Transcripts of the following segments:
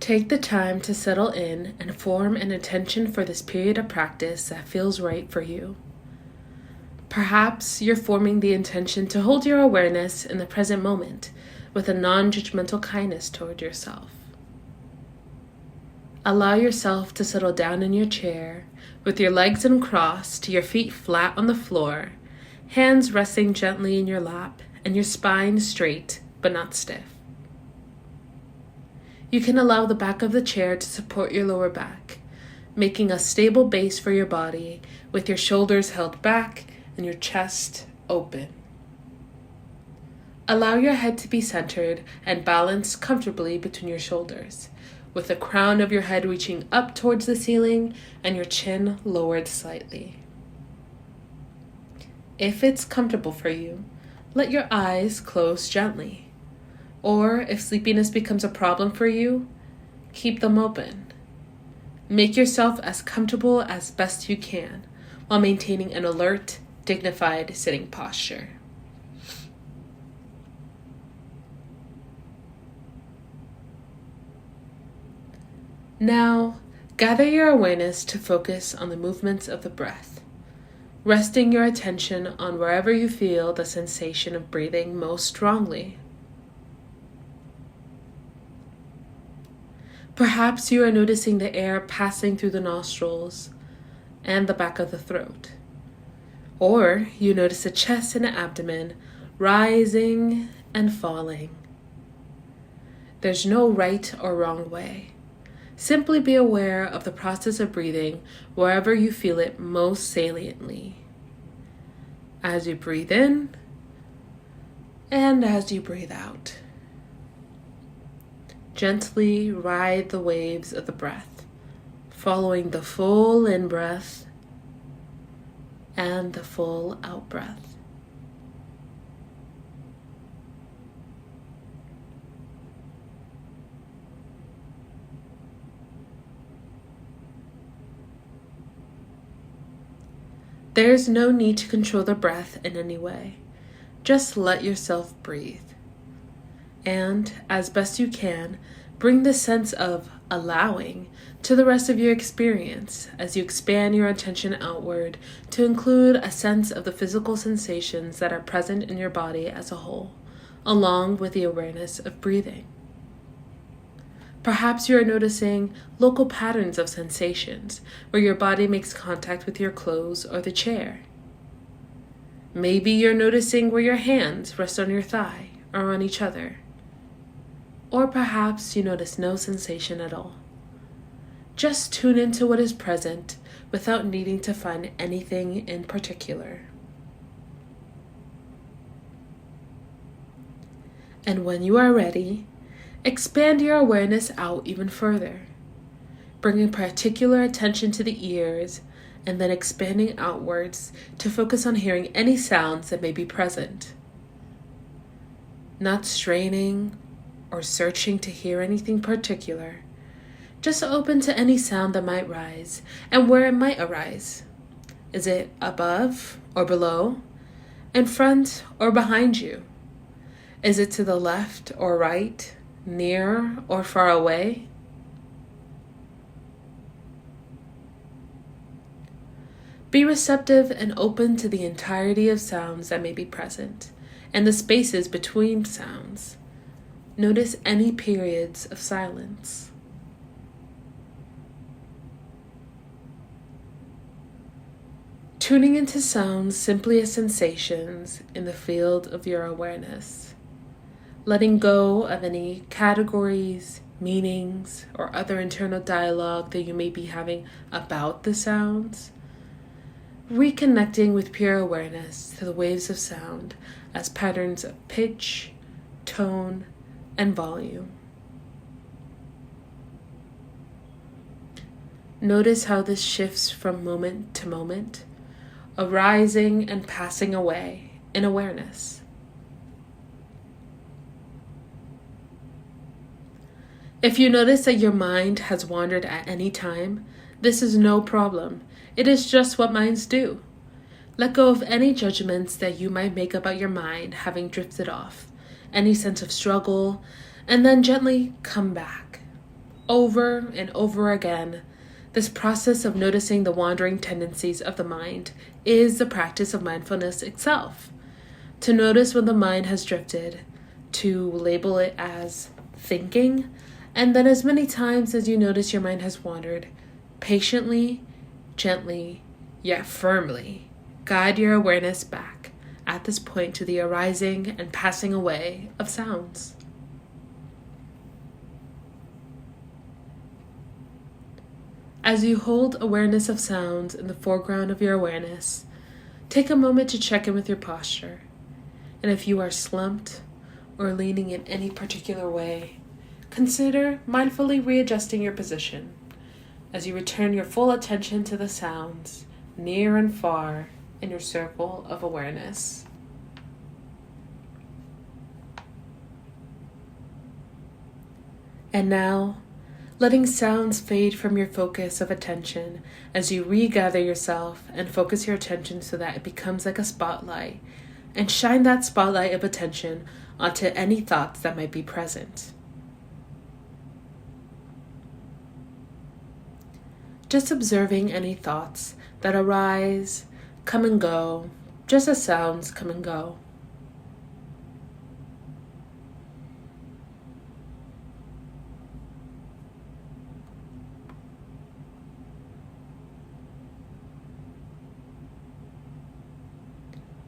Take the time to settle in and form an intention for this period of practice that feels right for you. Perhaps you're forming the intention to hold your awareness in the present moment with a non-judgmental kindness toward yourself. Allow yourself to settle down in your chair with your legs uncrossed, your feet flat on the floor, hands resting gently in your lap, and your spine straight but not stiff. You can allow the back of the chair to support your lower back, making a stable base for your body with your shoulders held back and your chest open. Allow your head to be centered and balanced comfortably between your shoulders, with the crown of your head reaching up towards the ceiling and your chin lowered slightly. If it's comfortable for you, let your eyes close gently. Or if sleepiness becomes a problem for you, keep them open. Make yourself as comfortable as best you can while maintaining an alert, dignified sitting posture. Now, gather your awareness to focus on the movements of the breath, resting your attention on wherever you feel the sensation of breathing most strongly. Perhaps you are noticing the air passing through the nostrils and the back of the throat. Or you notice the chest and the abdomen rising and falling. There's no right or wrong way. Simply be aware of the process of breathing wherever you feel it most saliently. As you breathe in and as you breathe out. Gently ride the waves of the breath, following the full in-breath and the full out-breath. There's no need to control the breath in any way. Just let yourself breathe. And, as best you can, bring the sense of allowing to the rest of your experience as you expand your attention outward to include a sense of the physical sensations that are present in your body as a whole, along with the awareness of breathing. Perhaps you are noticing local patterns of sensations where your body makes contact with your clothes or the chair. Maybe you're noticing where your hands rest on your thigh or on each other. Or perhaps you notice no sensation at all. Just tune into what is present without needing to find anything in particular. And when you are ready, expand your awareness out even further, bringing particular attention to the ears and then expanding outwards to focus on hearing any sounds that may be present. Not straining or searching to hear anything particular, just open to any sound that might rise and where it might arise. Is it above or below, in front or behind you? Is it to the left or right, near or far away? Be receptive and open to the entirety of sounds that may be present and the spaces between sounds. Notice any periods of silence. Tuning into sounds simply as sensations in the field of your awareness. Letting go of any categories, meanings, or other internal dialogue that you may be having about the sounds. Reconnecting with pure awareness to the waves of sound as patterns of pitch, tone, and volume. Notice how this shifts from moment to moment, arising and passing away in awareness. If you notice that your mind has wandered at any time, this is no problem. It is just what minds do. Let go of any judgments that you might make about your mind having drifted off, any sense of struggle, and then gently come back. over and over again, this process of noticing the wandering tendencies of the mind is the practice of mindfulness itself. To notice when the mind has drifted, to label it as thinking, and then as many times as you notice your mind has wandered, patiently, gently, yet firmly, guide your awareness back at this point to the arising and passing away of sounds. As you hold awareness of sounds in the foreground of your awareness, take a moment to check in with your posture. And if you are slumped or leaning in any particular way, consider mindfully readjusting your position as you return your full attention to the sounds near and far in your circle of awareness. And now, letting sounds fade from your focus of attention as you regather yourself and focus your attention so that it becomes like a spotlight, and shine that spotlight of attention onto any thoughts that might be present. Just observing any thoughts that arise, come and go, just as sounds come and go.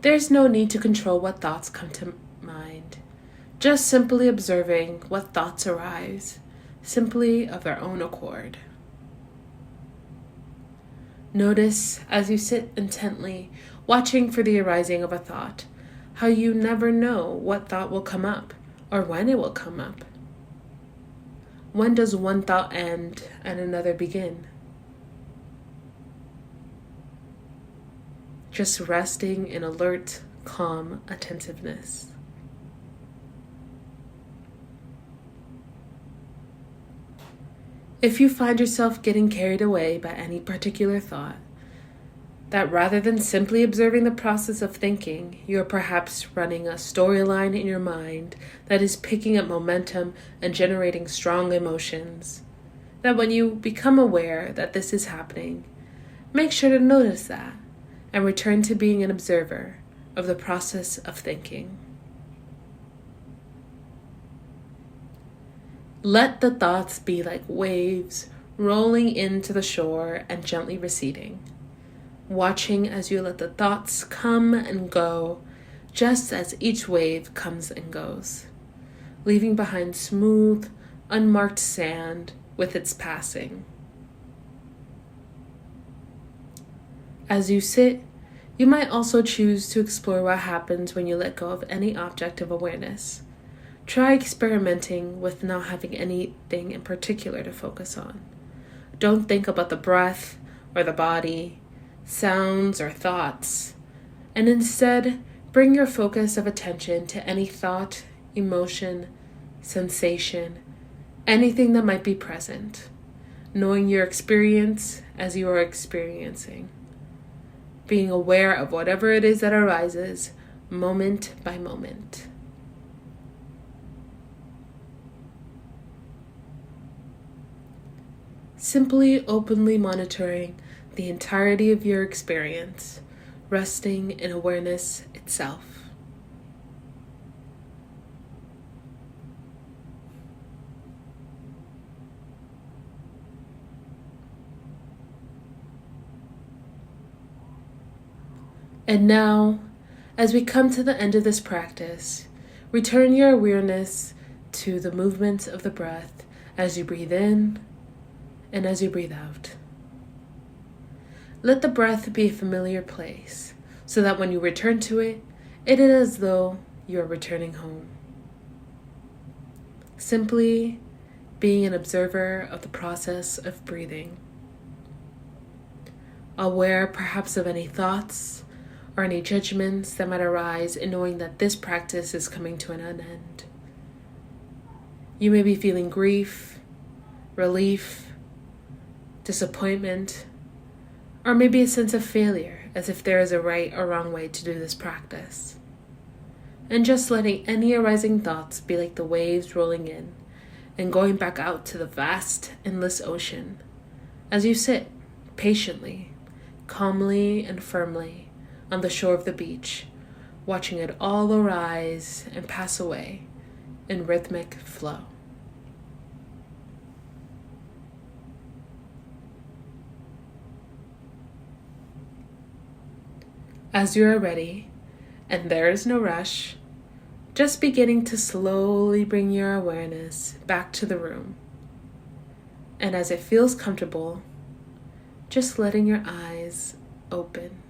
There's no need to control what thoughts come to mind. Just simply observing what thoughts arise, simply of their own accord. Notice as you sit intently, watching for the arising of a thought, how you never know what thought will come up or when it will come up. When does one thought end and another begin? Just resting in alert, calm attentiveness. If you find yourself getting carried away by any particular thought, that rather than simply observing the process of thinking, you are perhaps running a storyline in your mind that is picking up momentum and generating strong emotions, that when you become aware that this is happening, make sure to notice that and return to being an observer of the process of thinking. Let the thoughts be like waves rolling into the shore and gently receding, watching as you let the thoughts come and go, just as each wave comes and goes, leaving behind smooth, unmarked sand with its passing. As you sit, you might also choose to explore what happens when you let go of any object of awareness. Try experimenting with not having anything in particular to focus on. Don't think about the breath or the body, sounds or thoughts, and instead bring your focus of attention to any thought, emotion, sensation, anything that might be present, knowing your experience as you are experiencing, being aware of whatever it is that arises moment by moment. Simply openly monitoring the entirety of your experience, resting in awareness itself. And now, as we come to the end of this practice, return your awareness to the movements of the breath as you breathe in and as you breathe out. Let the breath be a familiar place, so that when you return to it, it is as though you are returning home. Simply being an observer of the process of breathing. Aware perhaps of any thoughts or any judgments that might arise in knowing that this practice is coming to an end. You may be feeling grief, relief, disappointment, or maybe a sense of failure, as if there is a right or wrong way to do this practice. And just letting any arising thoughts be like the waves rolling in, and going back out to the vast, endless ocean. As you sit patiently, calmly, and firmly on the shore of the beach, watching it all arise and pass away in rhythmic flow. As you are ready, and there is no rush, just beginning to slowly bring your awareness back to the room. And as it feels comfortable, just letting your eyes open.